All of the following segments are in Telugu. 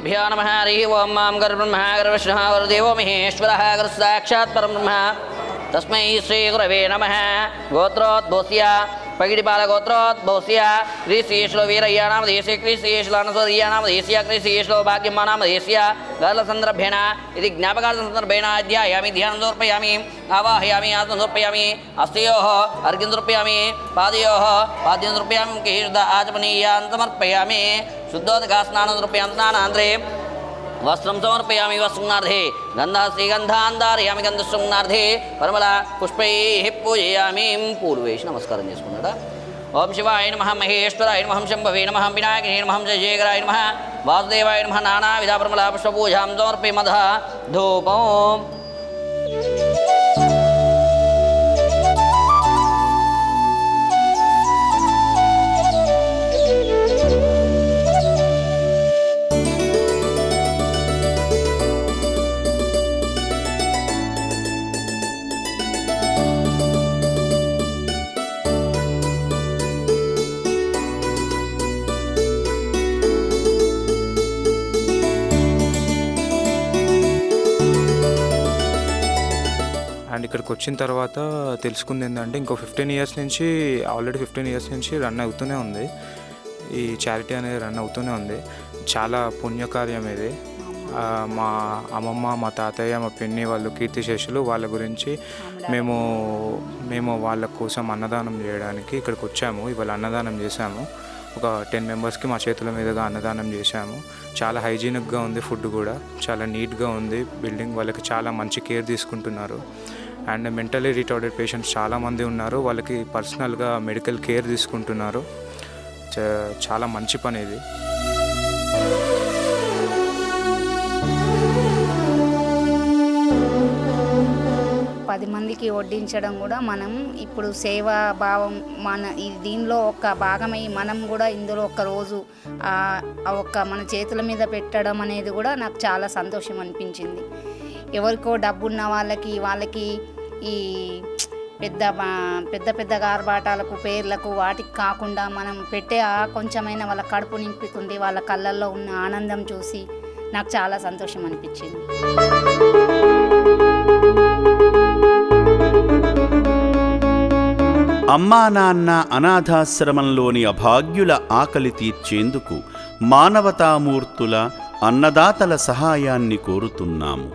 गुरुभ्यो नमः हरिः ओं मां गुरुब्रह्मा गुरुविष्णुः गुरुदेवो महेश्वरः गुरुसाक्षात् परब्रह्म तस्मै श्रीगुरवे नमः। गोत्रोद्भूस्य पगिडिपालगोत्रोद्भूस्य क्रीश्रीश्लो वीरय्यानामधेस्य क्रीश्रीश्लानसूर्यानामधेस्य क्रीश्रीश्लो भाग्यमानामधेस्य गलसन्दर्भेण इति ज्ञापकार्थसन्दर्भेण अध्यायामि ध्यानं समर्पयामि आवाहयामि आत्मं समर्पयामि हस्तयोः अर्घ्यं समर्पयामि पादयोः पाद्यं समर्पयामि मुखेशुद्ध आचमनीयान् समर्पयामि शुद्धोदकस्नानं समर्पयामि स्नानान्तरे वस्त्रं समर्पयामि वस्त्रनार्धे गन्धः श्रीगन्धान् धारयामि गन्धशृङ्गार्धे परमला पुष्पैः पूजयामि पूर्वेश नमस्कारं చేసుకున్నాడా। ఓం శివాయ నమః మహేశ్వరాయ నమః శంభవే నమః వినాయకాయ నమః జయజయకరాయ నమః వాసుదేవాయ నమః నానావిధ పరిమళ పుష్పపూజాం సమర్పయామః ధూపం। అండ్ ఇక్కడికి వచ్చిన తర్వాత తెలుసుకుంది ఏంటంటే ఇంకో 15 ఇయర్స్ నుంచి ఆల్రెడీ 15 ఇయర్స్ నుంచి రన్ అవుతూనే ఉంది ఈ చారిటీ అనేది రన్ అవుతూనే ఉంది। చాలా పుణ్యకార్యం ఇది। మా అమ్మమ్మ మా తాతయ్య మా పిన్ని వాళ్ళు కీర్తిశేషులు వాళ్ళ గురించి మేము వాళ్ళ కోసం అన్నదానం చేయడానికి ఇక్కడికి వచ్చాము। ఇవాళ అన్నదానం చేశాము। ఒక 10 మెంబర్స్కి మా చేతుల మీదుగా అన్నదానం చేశాము। చాలా హైజీనిక్గా ఉంది, ఫుడ్ కూడా చాలా నీట్గా ఉంది। బిల్డింగ్ వాళ్ళకి చాలా మంచి కేర్ తీసుకుంటున్నారు। అండ్ మెంటలీ రిటార్డెడ్ పేషెంట్స్ చాలామంది ఉన్నారు, వాళ్ళకి పర్సనల్గా మెడికల్ కేర్ తీసుకుంటున్నారు। చాలా మంచి పని ఇది। పది మందికి వడ్డించడం కూడా మనం ఇప్పుడు సేవా భావం దీనిలో ఒక భాగమై మనం కూడా ఇందులో ఒక్కరోజు మన చేతుల మీద పెట్టడం అనేది కూడా నాకు చాలా సంతోషం అనిపించింది। ఎవరికో డబ్బున్న వాళ్ళకి ఈ పెద్ద ఆర్భాటాలకు పేర్లకు వాటికి కాకుండా మనం పెట్టే కొంచెమైనా వాళ్ళ కడుపు నింపుతుంది, వాళ్ళ కళ్ళల్లో ఉన్న ఆనందం చూసి నాకు చాలా సంతోషం అనిపించింది। అమ్మా నాన్న అనాథాశ్రమంలోని అభాగ్యుల ఆకలి తీర్చేందుకు మానవతామూర్తుల అన్నదాతల సహాయాన్ని కోరుతున్నాము।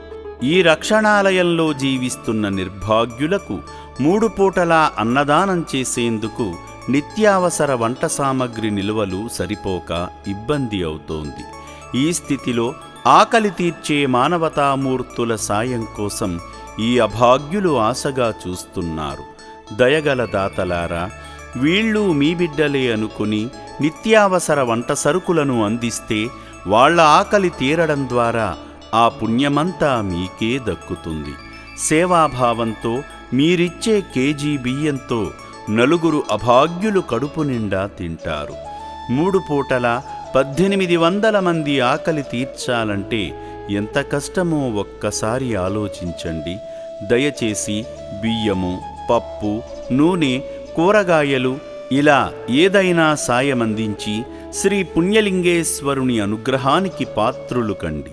ఈ రక్షణాలయంలో జీవిస్తున్న నిర్భాగ్యులకు 3 పూటలా అన్నదానం చేసేందుకు నిత్యావసర వంట సామగ్రి నిల్వలు సరిపోక ఇబ్బంది అవుతోంది। ఈ స్థితిలో ఆకలి తీర్చే మానవతామూర్తుల సాయం కోసం ఈ అభాగ్యులు ఆశగా చూస్తున్నారు। దయగల దాతలారా, వీళ్ళు మీ బిడ్డలే అనుకుని నిత్యావసర వంట సరుకులను అందిస్తే వాళ్ల ఆకలి తీరడం ద్వారా ఆ పుణ్యమంతా మీకే దక్కుతుంది। సేవాభావంతో మీరిచ్చే కేజీ బియ్యంతో 4 అభాగ్యులు కడుపు నిండా తింటారు। 3 పూటల 1800 మంది ఆకలి తీర్చాలంటే ఎంత కష్టమో ఒక్కసారి ఆలోచించండి। దయచేసి బియ్యము, పప్పు, నూనె, కూరగాయలు ఇలా ఏదైనా సాయమందించి శ్రీ పుణ్యలింగేశ్వరుని అనుగ్రహానికి పాత్రులు కండి।